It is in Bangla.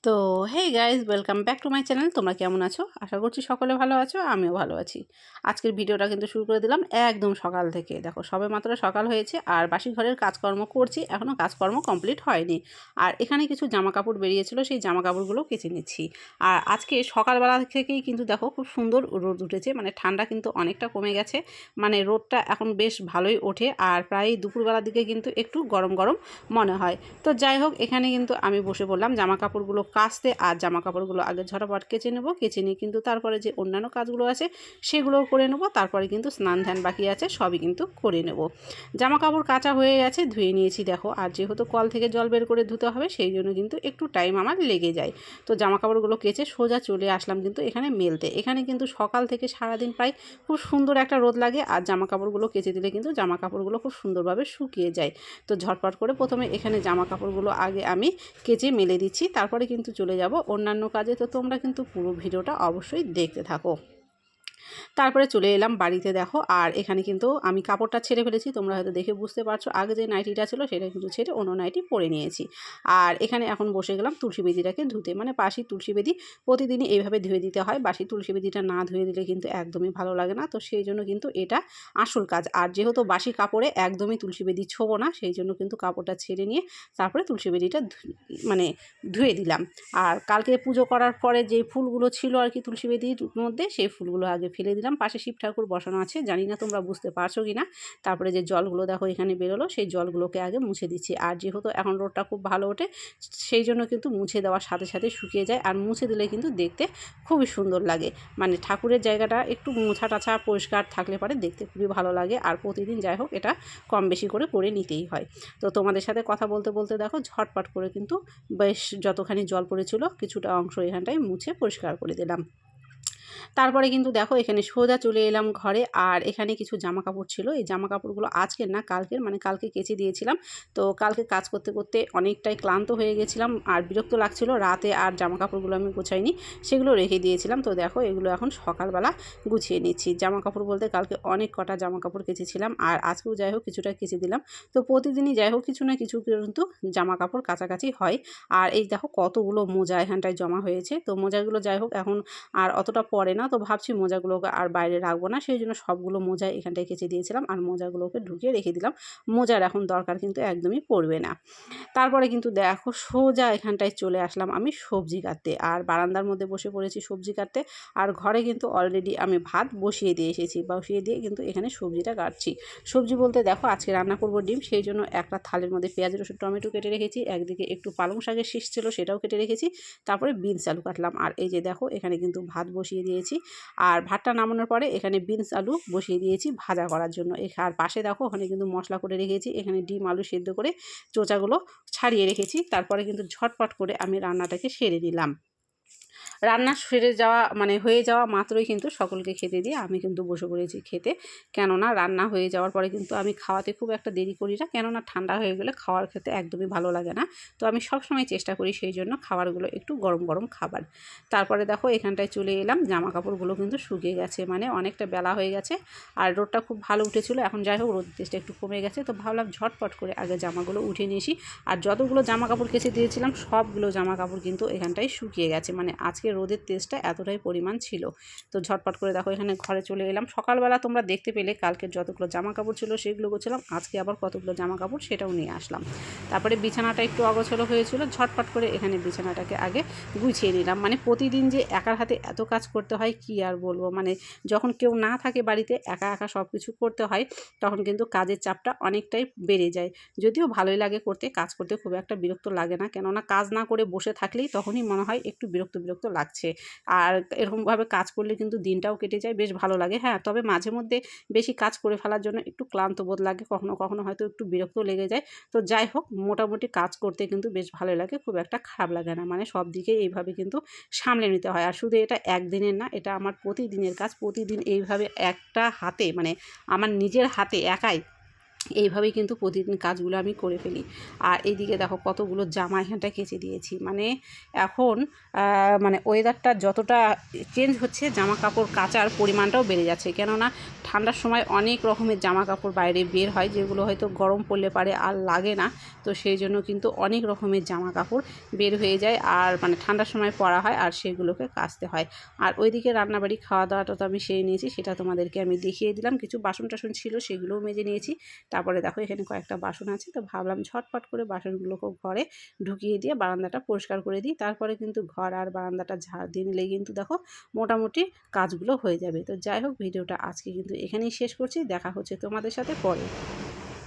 তো hey guys, welcome back to my channel. তোমরা কেমন আছো? আশা করছি সকলে ভালো আছো, আমিও ভালো আছি। আজকের ভিডিওটা কিন্তু শুরু করে দিলাম একদম সকাল থেকে। দেখো সবে মাত্র সকাল হয়েছে আর বাসি ঘরের কাজকর্ম করছি, এখনও কাজকর্ম কমপ্লিট হয়নি। আর এখানে কিছু জামা কাপড় বেরিয়েছিল, সেই জামা কাপড়গুলো কেচে নিচ্ছি। আর আজকে সকালবেলা থেকেই কিন্তু দেখো খুব সুন্দর রোদ উঠেছে, মানে ঠান্ডা কিন্তু অনেকটা কমে গেছে, মানে রোদটা এখন বেশ ভালোই ওঠে। আর প্রায় দুপুরবেলার দিকে কিন্তু একটু গরম গরম মনে হয়। তো যাই হোক, এখানে কিন্তু আমি বসে পড়লাম জামা কাপড়গুলো কাচতে। আর জামা কাপড়গুলো আগে ঝটাপট কেচে নেবো, কেচে নিয়ে কিন্তু তারপরে যে অন্যান্য কাজগুলো আছে সেগুলোও করে নেবো। তারপরে কিন্তু স্নান ধ্যান বাকি আছে, সবই কিন্তু করে নেব। জামা কাপড় কাচা হয়ে গেছে, ধুয়ে নিয়েছি দেখো। আর যেহেতু কল থেকে জল বের করে ধুতে হবে, সেই জন্য কিন্তু একটু টাইম আমার লেগে যায়। তো জামা কাপড়গুলো কেচে সোজা চলে আসলাম কিন্তু এখানে মেলতে। এখানে কিন্তু সকাল থেকে সারাদিন প্রায় খুব সুন্দর একটা রোদ লাগে। আর জামা কাপড়গুলো কেচে দিলে কিন্তু জামা কাপড়গুলো খুব সুন্দরভাবে শুকিয়ে যায়। তো ঝটপট করে প্রথমে এখানে জামা কাপড়গুলো আগে আমি কেচে মেলে দিচ্ছি, তারপরে কিন্তু চলে যাব অন্যান্য কাজে। তো তোমরা কিন্তু পুরো ভিডিওটা অবশ্যই দেখতে থাকো। তারপরে চলে এলাম বাড়িতে দেখো। আর এখানে কিন্তু আমি কাপড়টা ছেড়ে ফেলেছি, তোমরা হয়তো দেখে বুঝতে পারছো। আগে যে নাইটিটা ছিল সেটা কিন্তু ছেড়ে অন্য নাইটি পরে নিয়েছি। আর এখানে এখন বসে গেলাম তুলসী বেদিটাকে ধুতে, মানে বাসি তুলসী বেদি প্রতিদিনই এইভাবে ধুয়ে দিতে হয়। বাসি তুলসী বেদিটা না ধুয়ে দিলে কিন্তু একদমই ভালো লাগে না। তো সেই জন্য কিন্তু এটা আসল কাজ। আর যেহেতু বাসি কাপড়ে একদমই তুলসী বেদি ছোবো না, সেই জন্য কিন্তু কাপড়টা ছেড়ে নিয়ে তারপরে তুলসী বেদিটা মানে ধুয়ে দিলাম। আর কালকে পুজো করার পরে যে ফুলগুলো ছিল আর কি তুলসী বেদির মধ্যে, সেই ফুলগুলো আগে ফেলে দিলাম। পাশে শিব ঠাকুর বসানো আছে, জানি না তোমরা বুঝতে পারছো কি না। তারপরে যে জলগুলো দেখো এখানে বেরোলো, সেই জলগুলোকে আগে মুছে দিচ্ছি। আর যেহেতু এখন রোদটা খুব ভালো ওঠে, সেই জন্য কিন্তু মুছে দেওয়ার সাথে সাথে শুকিয়ে যায়। আর মুছে দিলে কিন্তু দেখতে খুবই সুন্দর লাগে, মানে ঠাকুরের জায়গাটা একটু মোছা টাছা পরিষ্কার থাকলে পরে দেখতে খুবই ভালো লাগে। আর প্রতিদিন যাই হোক এটা কম বেশি করে নিতেই হয়। তো তোমাদের সাথে কথা বলতে বলতে দেখো ঝটপট করে কিন্তু বেশ যতখানি জল পড়েছিল কিছুটা অংশ এখানটায় মুছে পরিষ্কার করে দিলাম। তারপরে কিন্তু দেখো এখানে সোজা চলে এলাম ঘরে। আর এখানে কিছু জামা কাপড় ছিল, এই জামা কাপড়গুলো আজকের না কালকের, মানে কালকে কেচে দিয়েছিলাম। তো কালকে কাজ করতে করতে অনেকটাই ক্লান্ত হয়ে গেছিলাম আর বিরক্ত লাগছিল রাতে। আর জামা কাপড়গুলো আমি গুছাইনি, সেগুলো রেখে দিয়েছিলাম। তো দেখো এগুলো এখন সকালবেলা গুছিয়ে নিচ্ছি। জামা কাপড় বলতে কালকে অনেক কটা জামা কাপড় কেচেছিলাম, আর আজকেও যাই হোক কিছুটা কেচে দিলাম। তো প্রতিদিনই যাই হোক কিছু না কিছু কিন্তু জামা কাপড় কাছাকাছি হয়। আর এই দেখো কতগুলো মোজা এখানটায় জমা হয়েছে। তো মোজাগুলো যাই হোক এখন আর অতটা পড়ে না। তো ভাবছি মোজাগুলোকে আর বাইরে রাখবো না, সেই জন্য সবগুলো মোজা এখানটায় কেচে দিয়েছিলাম আর মোজাগুলোকে ঢুকিয়ে রেখে দিলাম। মোজার এখন দরকার কিন্তু একদমই পড়বে না। তারপরে কিন্তু দেখো সোজা এখানটায় চলে আসলাম আমি সবজি কাটতে। আর বারান্দার মধ্যে বসে পড়েছি সবজি কাটতে। আর ঘরে কিন্তু অলরেডি আমি ভাত বসিয়ে দিয়ে এসেছি, বসিয়ে দিয়ে কিন্তু এখানে সবজিটা কাটছি। সবজি বলতে দেখো আজকে রান্না করব ডিম, সেই জন্য একটা থালের মধ্যে পেঁয়াজ রসুন টমেটো কেটে রেখেছি। একদিকে একটু পালং শাকের শীষ ছিল, সেটাও কেটে রেখেছি। তারপরে বিনস আলু কাটলাম। আর এই যে দেখো এখানে কিন্তু ভাত বসিয়ে দিয়েছি। আর ভাতটা নামানোর পরে এখানে বিনস আলু বসিয়ে দিয়েছি ভাজা করার জন্য। আর পাশে দেখো ওখানে কিন্তু মশলা করে রেখেছি। এখানে ডিম আলু সেদ্ধ করে চোচাগুলো ছাড়িয়ে রেখেছি। তারপরে কিন্তু ঝটপট করে আমি রান্নাটাকে সেরে নিলাম। রান্না সেরে যাওয়া মানে হয়ে যাওয়া মাত্রই কিন্তু সকলকে খেতে দিয়ে আমি কিন্তু বসে পড়েছি খেতে। কেননা রান্না হয়ে যাওয়ার পরে কিন্তু আমি খাওয়াতে খুব একটা দেরি করি না, কেননা ঠান্ডা হয়ে গেলে খাওয়ার খেতে একদমই ভালো লাগে না। তো আমি সবসময় চেষ্টা করি সেই জন্য খাবারগুলো একটু গরম গরম খাবার। তারপরে দেখো এখানটায় চলে এলাম, জামা কাপড়গুলো কিন্তু শুকিয়ে গেছে, মানে অনেকটা বেলা হয়ে গেছে। আর রোদটা খুব ভালো উঠেছিল, এখন যাই হোক রোদ তেজটা একটু কমে গেছে। তো ভাবলাম ঝটপট করে আগে জামাগুলো উঠে নিয়েছি। আর যতগুলো জামা কাপড় কেচে দিয়েছিলাম সবগুলো জামা কাপড় কিন্তু এখানটায় শুকিয়ে গেছে, মানে আজকে রোদের তেজটা এতটাই পরিমাণ ছিল। তো ঝটপট করে দেখো এখানে ঘরে চলে এলাম। সকালবেলা তোমরা দেখতে পেলে কালকের যতগুলো জামা কাপড় ছিল সেগুলো গোছালাম, আজকে আবার কতগুলো জামা কাপড় সেটাও নিয়ে আসলাম। তারপরে বিছানাটা একটু অগোছালো হয়েছিল, ঝটপট করে এখানে বিছানাটাকে আগে গুছিয়ে নিলাম। মানে প্রতিদিন যে একার হাতে এত কাজ করতে হয় কি আর বলবো, মানে যখন কেউ না থাকে বাড়িতে একা একা সব কিছু করতে হয়, তখন কিন্তু কাজের চাপটা অনেকটাই বেড়ে যায়। যদিও ভালোই লাগে করতে, কাজ করতে খুব একটা বিরক্ত লাগে না, কেননা কাজ না করে বসে থাকলেই তখনই মনে হয় একটু বিরক্ত বিরক্ত লাগছে। আর এরকমভাবে কাজ করলে কিন্তু দিনটাও কেটে যায়, বেশ ভালো লাগে। হ্যাঁ, তবে মাঝে মধ্যে বেশি কাজ করে ফেলার জন্য একটু ক্লান্ত বোধ লাগে, কখনো কখনো হয়তো একটু বিরক্ত লেগে যায়। তো যাই হোক মোটামুটি কাজ করতে কিন্তু বেশ ভালো লাগে, খুব একটা খারাপ লাগে না। মানে সব দিকেই এইভাবে কিন্তু সামলে নিতে হয়। আর শুধু এটা একদিনের না, এটা আমার প্রতিদিনের কাজ। প্রতিদিন এইভাবে একটা হাতে, মানে আমার নিজের হাতে একাই এইভাবেই কিন্তু প্রতিদিন কাজগুলো আমি করে ফেলি। আর এইদিকে দেখো কতগুলো জামা এখানটায় কেচে দিয়েছি। মানে এখন মানে ওয়েদারটা যতটা চেঞ্জ হচ্ছে জামা কাপড় কাচার পরিমাণটাও বেড়ে যাচ্ছে। কেননা ঠান্ডার সময় অনেক রকমের জামা কাপড় বাইরে বের হয়, যেগুলো হয়তো গরম পড়লে পারে আর লাগে না। তো সেই জন্য কিন্তু অনেক রকমের জামা কাপড় বের হয়ে যায়, আর মানে ঠান্ডার সময় পরা হয় আর সেগুলোকে কাচতে হয়। আর ওইদিকে রান্নাবাড়ি খাওয়া দাওয়াটা তো আমি সেরে নিয়েছি, সেটা তোমাদেরকে আমি দেখিয়ে দিলাম। কিছু বাসন টাসন ছিল সেগুলোও মেজে নিয়েছি। তারপরে দেখো এখানে কয়েকটা বাসন আছে, তো ভাবলাম ঝটপট করে বাসনগুলোকেও ঘরে ঢুকিয়ে দিয়ে বারান্দাটা পরিষ্কার করে দিই। তারপরে কিন্তু ঘর আর বারান্দাটা ঝাড় দিয়ে নিলেই কিন্তু দেখো মোটামুটি কাজগুলো হয়ে যাবে। তো যাই হোক, ভিডিওটা আজকে কিন্তু এখানেই শেষ করছি। দেখা হচ্ছে তোমাদের সাথে পরে।